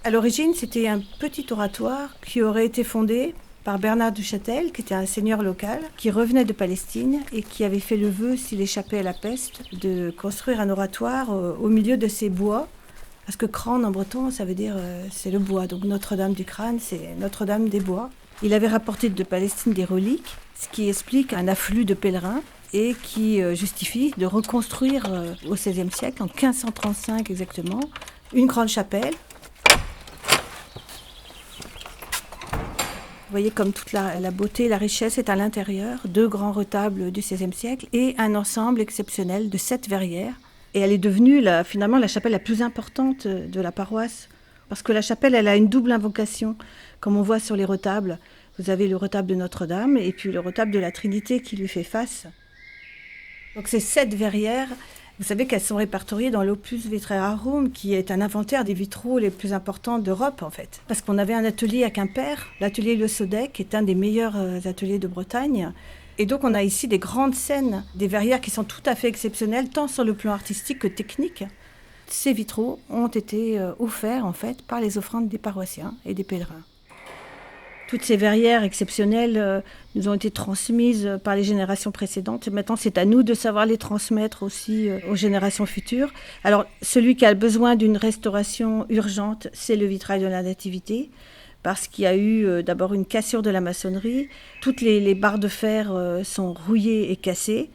À l'origine, c'était un petit oratoire qui aurait été fondé par Bernard du Châtel, qui était un seigneur local, qui revenait de Palestine et qui avait fait le vœu, s'il échappait à la peste, de construire un oratoire au milieu de ces bois. Parce que crâne en breton, ça veut dire c'est le bois. Donc Notre-Dame du Crâne, c'est Notre-Dame des bois. Il avait rapporté de Palestine des reliques, ce qui explique un afflux de pèlerins et qui justifie de reconstruire au XVIe siècle, en 1535 exactement, une grande chapelle. Vous voyez comme toute la beauté, la richesse est à l'intérieur, 2 grands retables du XVIe siècle et un ensemble exceptionnel de 7 verrières. Et elle est devenue finalement la chapelle la plus importante de la paroisse. Parce que la chapelle, elle a une double invocation, comme on voit sur les retables. Vous avez le retable de Notre-Dame et puis le retable de la Trinité qui lui fait face. Donc ces 7 verrières, vous savez qu'elles sont répertoriées dans l'Opus Vitraearum, qui est un inventaire des vitraux les plus importants d'Europe en fait. Parce qu'on avait un atelier à Quimper, l'atelier Le Sodec, qui est un des meilleurs ateliers de Bretagne. Et donc on a ici des grandes scènes, des verrières qui sont tout à fait exceptionnelles, tant sur le plan artistique que technique. Ces vitraux ont été offerts en fait par les offrandes des paroissiens et des pèlerins. Toutes ces verrières exceptionnelles nous ont été transmises par les générations précédentes. Maintenant, c'est à nous de savoir les transmettre aussi aux générations futures. Alors, celui qui a besoin d'une restauration urgente, c'est le vitrail de la Nativité, parce qu'il y a eu d'abord une cassure de la maçonnerie. Toutes les barres de fer sont rouillées et cassées.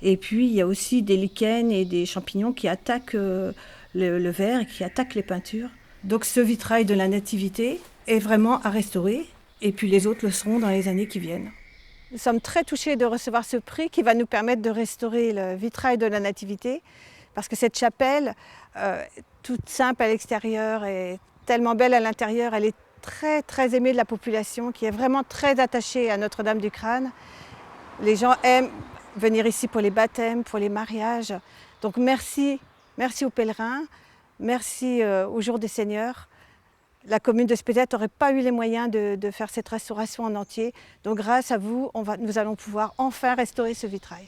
Et puis, il y a aussi des lichens et des champignons qui attaquent le verre et qui attaquent les peintures. Donc, ce vitrail de la Nativité est vraiment à restaurer. Et puis les autres le seront dans les années qui viennent. Nous sommes très touchés de recevoir ce prix qui va nous permettre de restaurer le vitrail de la Nativité, parce que cette chapelle, toute simple à l'extérieur et tellement belle à l'intérieur, elle est très très aimée de la population, qui est vraiment très attachée à Notre-Dame du Crâne. Les gens aiment venir ici pour les baptêmes, pour les mariages. Donc merci aux pèlerins, merci au Jour des Seigneurs. La commune de Spézet n'aurait pas eu les moyens de faire cette restauration en entier. Donc grâce à vous, nous allons pouvoir enfin restaurer ce vitrail.